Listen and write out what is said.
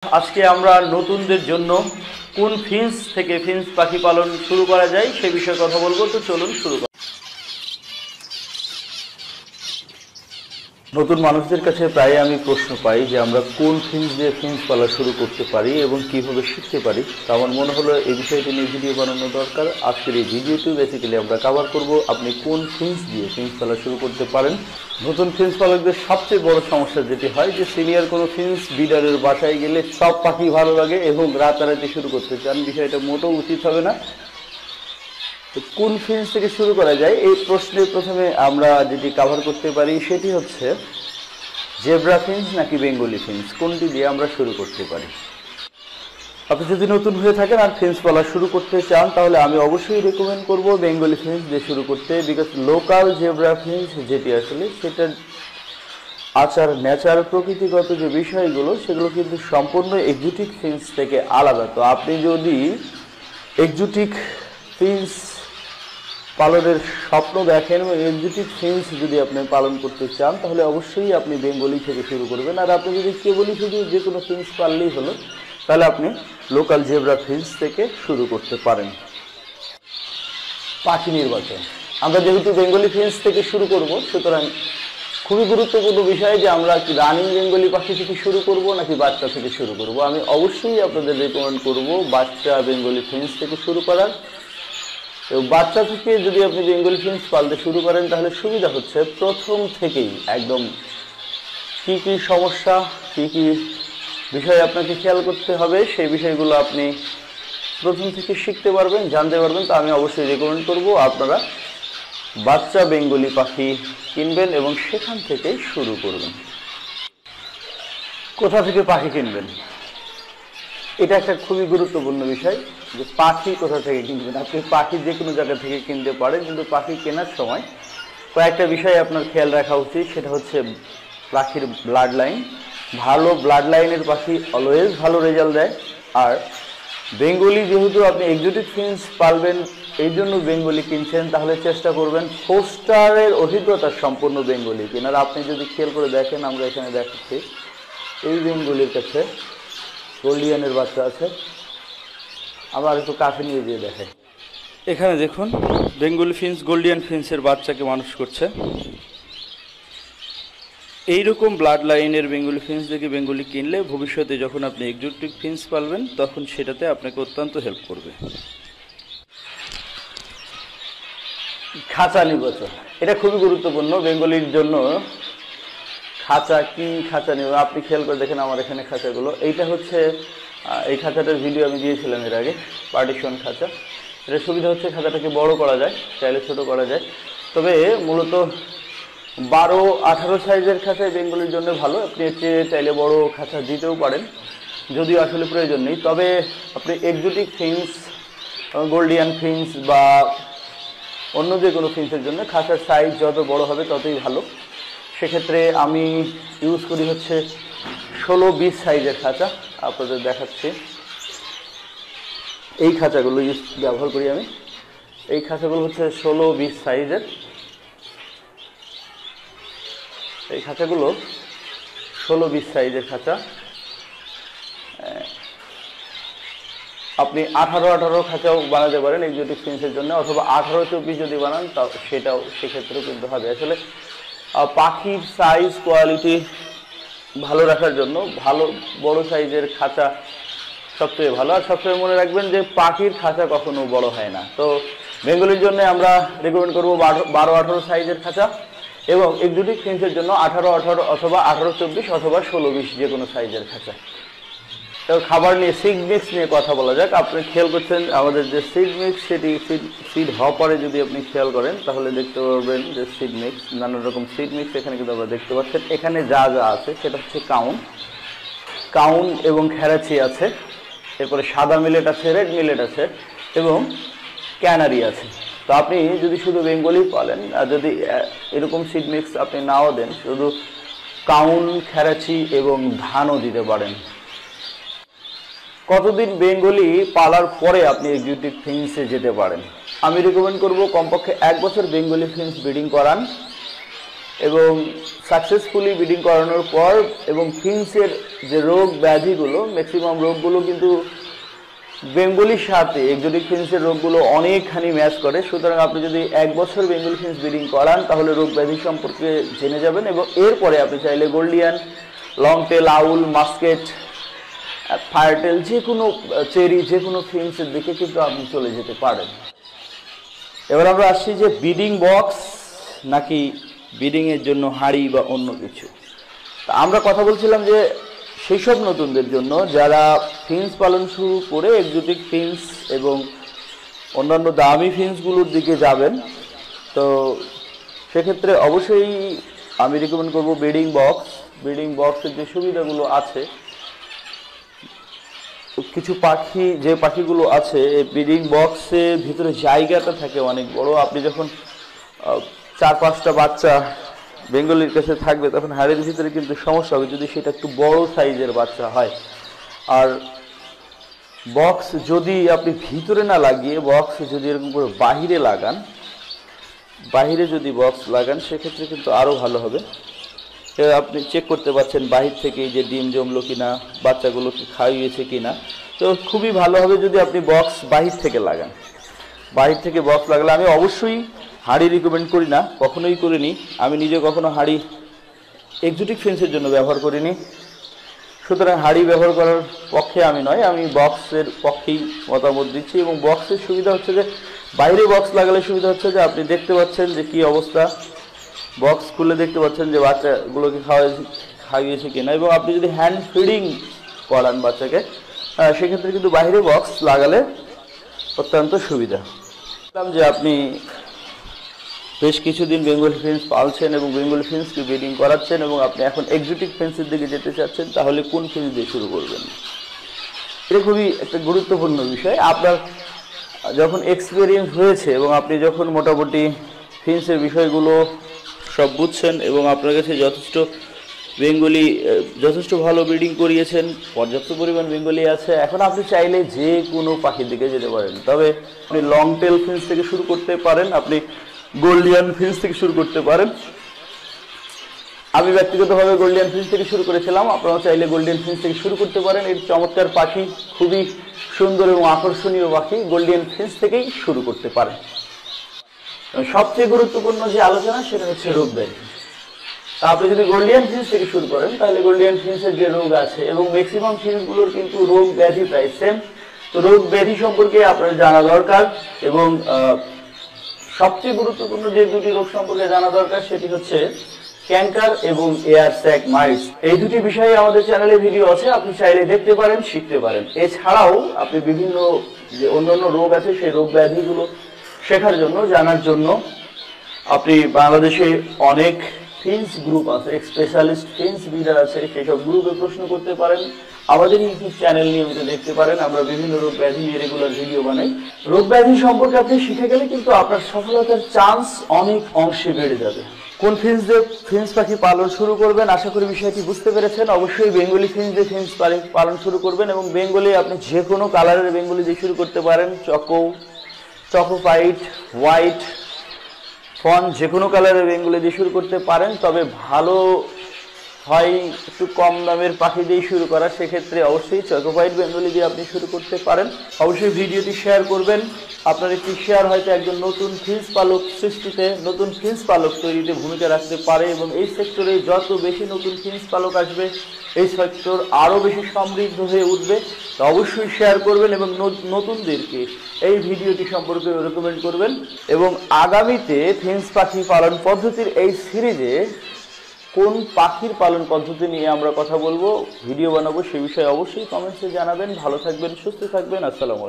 আজকে আমরা নতুনদের জন্য কোন ফিন্স থেকে ফিন্স পাখি পালন শুরু করা যায় সে বিষয়ে কথা বলবো। তো চলুন শুরু করা। নতুন মানুষদের কাছে প্রায় আমি প্রশ্ন পাই যে আমরা কোন ফিন্স দিয়ে ফিন্স পালা শুরু করতে পারি এবং কিভাবে শিখতে পারি। তো আমার মনে হলো এই বিষয়টি নিয়ে ভিডিও বানানো দরকার। আজকের এই ভিডিওটি বেসিক্যালি আমরা কভার করব আপনি কোন ফিন্স দিয়ে ফিন্স পালা শুরু করতে পারেন। নতুন ফিন্স পালকদের সবচেয়ে বড় সমস্যা যেটি হয় যে সিনিয়র কোনো ফিন্স বিডারের বাসায় গেলে সব পাখি ভালো লাগে এবং রাতারাতি শুরু করতে চান। বিষয়টা মোটেও উচিত হবে না। তো কোন ফিন্স থেকে শুরু করা যায় এই প্রশ্নের প্রথমে আমরা যেটি কভার করতে পারি সেটি হচ্ছে জেব্রা ফিন্স নাকি বেঙ্গলি ফিন্স, কোনটি দিয়ে আমরা শুরু করতে পারি। আপনি যদি নতুন হয়ে থাকেন আর ফিন্স পালা শুরু করতে চান তাহলে আমি অবশ্যই রেকমেন্ড করব বেঙ্গলি ফিন্স দিয়ে শুরু করতে। বিকজ লোকাল জেব্রা ফিন্স যেটি আসলে সেটার আচার নেচার প্রকৃতিগত যে বিষয়গুলো সেগুলো কিন্তু সম্পূর্ণ এক্সোটিক ফিন্স থেকে আলাদা। তো আপনি যদি এক্সোটিক ফিন্স পালনের স্বপ্ন দেখেন এবং এক্সোটিক ফিন্স যদি আপনি পালন করতে চান তাহলে অবশ্যই আপনি বেঙ্গলি থেকে শুরু করবেন। আর আপনি যদি কেবলই শুধু যে কোনো ফিন্স পাললেই হলো তাহলে আপনি লোকাল জেব্রা ফিন্স থেকে শুরু করতে পারেন। পাখি নির্বাচন, আমরা যেহেতু বেঙ্গলি ফিন্স থেকে শুরু করব সুতরাং খুবই গুরুত্বপূর্ণ বিষয় যে আমরা কি রানিং বেঙ্গলি পাখি থেকে শুরু করব নাকি বাচ্চা থেকে শুরু করব। আমি অবশ্যই আপনাদের রেকমেন্ড করব বাচ্চা বেঙ্গলি ফিন্স থেকে শুরু করার। এবং বাচ্চা থেকে যদি আপনি বেঙ্গলি ফিন্স পালতে শুরু করেন তাহলে সুবিধা হচ্ছে প্রথম থেকেই একদম কি কি সমস্যা কি কি বিষয় আপনাকে খেয়াল করতে হবে সেই বিষয়গুলো আপনি প্রথম থেকে শিখতে পারবেন, জানতে পারবেন। তো আমি অবশ্যই রেকমেন্ড করব আপনারা বাচ্চা বেঙ্গলি পাখি কিনবেন এবং সেখান থেকেই শুরু করবেন। কোথা থেকে পাখি কিনবেন এটা একটা খুবই গুরুত্বপূর্ণ বিষয় যে পাখি কোথা থেকে কিনবেন। আপনি পাখি যে কোনো জায়গা থেকে কিনতে পারেন, কিন্তু পাখি কেনার সময় কয়েকটা বিষয় আপনার খেয়াল রাখা উচিত। সেটা হচ্ছে পাখির ব্লাড লাইন। ভালো ব্লাড লাইনের পাখি অলওয়েজ ভালো রেজাল্ট দেয়। আর বেঙ্গলি যেহেতু আপনি এক্সোটিক ফিন্স পালবেন এই জন্য বেঙ্গলি কিনছেন তাহলে চেষ্টা করবেন 4 স্টারের অভিজ্ঞতা সম্পূর্ণ বেঙ্গলি কেনার। আপনি যদি খেয়াল করে দেখেন আমরা এখানে দেখাচ্ছি এই বেঙ্গলির কাছে গোল্ডিয়ানের বাচ্চা আছে। আবার একটু কাছে নিয়ে যেয়ে দেখেন, এখানে দেখুন বেঙ্গলি ফিন্স গোল্ডিয়ান ফিন্সের বাচ্চাকে মানুষ করছে। এইরকম ব্লাড লাইনের বেঙ্গলি ফিন্স থেকে বেঙ্গলি কিনলে ভবিষ্যতে যখন আপনি এক্সোটিক ফিন্স পালবেন তখন সেটাতে আপনাকে অত্যন্ত হেল্প করবে। খাঁচা নির্বাচন, এটা খুবই গুরুত্বপূর্ণ বেঙ্গলির জন্য। খাঁচা কি খাঁচা নিব আপনি খেয়াল করে দেখেন আমার এখানে খাঁচাগুলো। এইটা হচ্ছে এই খাঁচাটার ভিডিও আমি দিয়েছিলাম এর আগে, পার্টিশন খাঁচা। এটা সুবিধা হচ্ছে খাঁচাটাকে বড় করা যায়, চাইলে ছোট করা যায়। তবে মূলত 12-18 সাইজের খাঁচায় বেঙ্গলির জন্য ভালো। আপনি এর চেয়ে চাইলে বড় খাঁচা দিতেও পারেন যদিও আসলে প্রয়োজন নেই। তবে আপনি এক্সোটিক ফিন্স গোল্ডিয়ান ফিন্স বা অন্য যে কোনো ফিন্সের জন্য খাঁচার সাইজ যত বড় হবে ততই ভালো। সেক্ষেত্রে আমি ইউজ করি হচ্ছে 16-20 সাইজের খাঁচা। আপনাদের দেখাচ্ছি এই খাঁচাগুলো ব্যবহার করি আমি। এই খাঁচাগুলো হচ্ছে 16-20 সাইজের। এই খাঁচাগুলো 16-20 সাইজের খাঁচা। আপনি 18-18 খাঁচাও বানাতে পারেন এক্সোটিক ফিন্সের জন্য, অথবা 18-24 যদি বানান তা সেটাও সেক্ষেত্রেও কিন্তু হবে। আসলে পাখির সাইজ কোয়ালিটি ভালো রাখার জন্য ভালো বড় সাইজের খাঁচা সবচেয়ে ভালো। আর সবসময় মনে রাখবেন যে পাখির খাঁচা কখনো বড় হয় না। তো বেঙ্গলির জন্য আমরা রেকমেন্ড করবো 12-18 সাইজের খাঁচা এবং এক্সোটিক ফিন্সের জন্য 18-18 অথবা 18-24 অথবা 16-20 যে কোনো সাইজের খাঁচা। তো খাবার নিয়ে সিড মিক্স নিয়ে কথা বলা যাক। আপনি খেয়াল করছেন আমাদের যে সিড মিক্স সেটি সিড হপারে যদি আপনি খেয়াল করেন তাহলে দেখতে পারবেন যে সিড মিক্স নানান রকম সিড মিক্স এখানে কিন্তু আমরা দেখতে পাচ্ছেন। এখানে যা যা আছে সেটা হচ্ছে কাউন এবং খেরাচি আছে, এরপরে সাদা মিলেট আছে, রেড মিলেট আছে এবং ক্যানারি আছে। তো আপনি যদি শুধু বেঙ্গলি পালেন আর যদি এরকম সিড মিক্স আপনি নাও দেন, শুধু কাউন খেরাচি এবং ধানও দিতে পারেন। কতদিন বেঙ্গলি পালার পরে আপনি এক্সোটিক ফিন্সে যেতে পারেন? আমি রেকমেন্ড করব কমপক্ষে 1 বছর বেঙ্গলি ফিন্স ব্রিডিং করান। এবং সাকসেসফুলি ব্রিডিং করানোর পর এবং ফিন্সের যে রোগ ব্যাধিগুলো, ম্যাক্সিমাম রোগগুলো কিন্তু বেঙ্গলির সাথে এক্সোটিক ফিন্সের রোগগুলো অনেকখানি ম্যাচ করে। সুতরাং আপনি যদি 1 বছর বেঙ্গলি ফিন্স ব্রিডিং করান তাহলে রোগ ব্যাধি সম্পর্কে জেনে যাবেন, এবং এরপরে আপনি চাইলে গোল্ডিয়ান, লং টেল, আউল, মাস্কেট, ফায়ারটেল, যে কোনো চেরি, যে কোনো ফিন্সের দিকে কিন্তু আপনি চলে যেতে পারেন। এবার আমরা আসছি যে ব্রিডিং বক্স নাকি ব্রিডিংয়ের জন্য হাঁড়ি বা অন্য কিছু। তা আমরা কথা বলছিলাম যে সেই সব নতুনদের জন্য যারা ফিন্স পালন শুরু করে এক্সোটিক ফিন্স এবং অন্যান্য দামি ফিন্সগুলোর দিকে যাবেন, তো সেক্ষেত্রে অবশ্যই আমি রিকমেন্ড করব ব্রিডিং বক্স। ব্রিডিং বক্সের যে সুবিধাগুলো আছে, কিছু পাখি, যে পাখিগুলো আছে ব্রিডিং বক্সের ভিতরে জায়গাটা থাকে অনেক বড়। আপনি যখন 4-5টা বাচ্চা বেঙ্গলির কাছে থাকবে তখন হাড়ের ভিতরে কিন্তু সমস্যা হবে যদি সেটা একটু বড় সাইজের বাচ্চা হয়। আর বক্স যদি আপনি ভিতরে না লাগিয়ে বক্স যদি এরকম করে বাহিরে লাগান, বাহিরে যদি বক্স লাগান সেক্ষেত্রে কিন্তু আরও ভালো হবে। আপনি চেক করতে পারছেন বাহির থেকে যে ডিম জমলো কিনা, বাচ্চাগুলোকে খাইয়েছে কিনা। তো খুবই ভালো হবে যদি আপনি বক্স বাহির থেকে লাগান। বাহির থেকে বক্স লাগালে, আমি অবশ্যই হাঁড়ি রিকমেন্ড করি না, কখনোই করিনি। আমি নিজে কখনো হাঁড়ি এক্সোটিক ফিন্সের জন্য ব্যবহার করিনি, সুতরাং হাঁড়ি ব্যবহার করার পক্ষে আমি নয়, আমি বক্সের পক্ষেই মতামত দিচ্ছি। এবং বক্সের সুবিধা হচ্ছে যে বাইরে বক্স লাগালে সুবিধা হচ্ছে যে আপনি দেখতে পাচ্ছেন যে কী অবস্থা, বক্স খুলে দেখতে পাচ্ছেন যে বাচ্চাগুলোকে খাইয়েছে কিনা। এবং আপনি যদি হ্যান্ড ফিডিং করান বাচ্চাকে, সেক্ষেত্রে কিন্তু বাইরে বক্স লাগালে অত্যন্ত সুবিধা। যে আপনি বেশ কিছুদিন বেঙ্গলি ফিন্স পালছেন এবং বেঙ্গলি ফিন্সকে ব্রিডিং করাচ্ছেন এবং আপনি এখন এক্সোটিক ফিন্সের দিকে যেতে চাচ্ছেন, তাহলে কোন ফিন্স দিয়ে শুরু করবেন? এটা খুবই একটা গুরুত্বপূর্ণ বিষয়। আপনার যখন এক্সপিরিয়েন্স হয়েছে এবং আপনি যখন মোটামুটি ফিন্সের বিষয়গুলো সব বুঝছেন এবং আপনার কাছে যথেষ্ট ভালো ব্রিডিং করিয়েছেন, পর্যাপ্ত পরিমাণ বেঙ্গলি আছে, এখন আপনি চাইলে যে কোনো পাখির দিকে যেতে পারেন। তবে আপনি লং টেল ফিন্স থেকে শুরু করতে পারেন, আপনি গোল্ডিয়ান ফিন্স থেকে শুরু করতে পারেন। আমি ব্যক্তিগতভাবে গোল্ডিয়ান ফিন্স থেকে শুরু করেছিলাম, আপনারা চাইলে গোল্ডিয়ান ফিন্স থেকে শুরু করতে পারেন। এর চমৎকার পাখি, খুবই সুন্দর এবং আকর্ষণীয় পাখি, গোল্ডিয়ান ফিন্স থেকেই শুরু করতে পারেন। সবচেয়ে গুরুত্বপূর্ণ যে আলোচনা সেটা হচ্ছে রোগ ব্যাধি। আপনি যদি গোল্ডিয়ান ফিন্স থেকে শুরু করেন তাহলে গোল্ডিয়ান ফিন্সের যে রোগ আছে, এবং ম্যাক্সিমাম ফিন্সগুলোর কিন্তু রোগ ব্যাধি প্রায় সেম, তো রোগ ব্যাধি সম্পর্কে আপনার জানা দরকার। এবং সবচেয়ে গুরুত্বপূর্ণ যে দুটি রোগ সম্পর্কে জানা দরকার সেটি হচ্ছে ক্যাঙ্কার এবং এয়ার স্যাক মাইটস। এই দুটি বিষয়ে আমাদের চ্যানেলে ভিডিও আছে, আপনি চাইলে দেখতে পারেন, শিখতে পারেন। এছাড়াও আপনি বিভিন্ন যে অন্যান্য রোগ আছে সেই রোগ ব্যাধিগুলো শেখার জন্য, জানার জন্য আপনি বাংলাদেশে অনেক ফিন্স গ্রুপ আছে, স্পেশালিস্ট ফিন্স ব্রিডার আছে, সেসব গ্রুপে প্রশ্ন করতে পারেন। আমাদের ইউটিউব চ্যানেল নিয়মিত দেখতে পারেন, আমরা বিভিন্ন রোগ ব্যাধি নিয়ে রেগুলার ভিডিও বানাই। রোগ ব্যাধি সম্পর্কে আপনি শিখে গেলে কিন্তু আপনার সফলতার চান্স অনেক অংশে বেড়ে যাবে। কোন ফিন্স দিয়ে ফিন্স পাখি পালন শুরু করবেন, আশা করি বিষয়টি বুঝতে পেরেছেন। অবশ্যই বেঙ্গলি ফিন্স দিয়ে ফিন্স পালন শুরু করবেন, এবং বেঙ্গলি আপনি যে কোনো কালারের বেঙ্গলি দিয়ে শুরু করতে পারেন। চকো ফাইট, হোয়াইট, ফন, যে কোনো কালারের বেঙ্গলি দিয়ে শুরু করতে পারেন। তবে ভালো হয় একটু কম দামের পাখি দিয়ে শুরু করা, সেক্ষেত্রে অবশ্যই চকো ফাইট বেঙ্গলি দিয়ে আপনি শুরু করতে পারেন। অবশ্যই ভিডিওটি শেয়ার করবেন, আপনার একটি শেয়ার হয়তো একজন নতুন ফিন্স পালক সৃষ্টিতে, নতুন ফিন্স পালক তৈরিতে ভূমিকা রাখতে পারে, এবং এই সেক্টরে যত বেশি নতুন ফিন্স পালক আসবে এই সেক্টর আরও বেশি সমৃদ্ধ হয়ে উঠবে। তো অবশ্যই শেয়ার করবেন এবং নতুনদেরকে এই ভিডিওটি সম্পর্কে রেকমেন্ড করবেন। এবং আগামীতে ফিন্স পাখি পালন পদ্ধতির এই সিরিজে কোন পাখির পালন পদ্ধতি নিয়ে আমরা কথা বলবো, ভিডিও বানাবো, সে বিষয়ে অবশ্যই কমেন্টসে জানাবেন। ভালো থাকবেন, সুস্থ থাকবেন, আসসালামু আলাইকুম।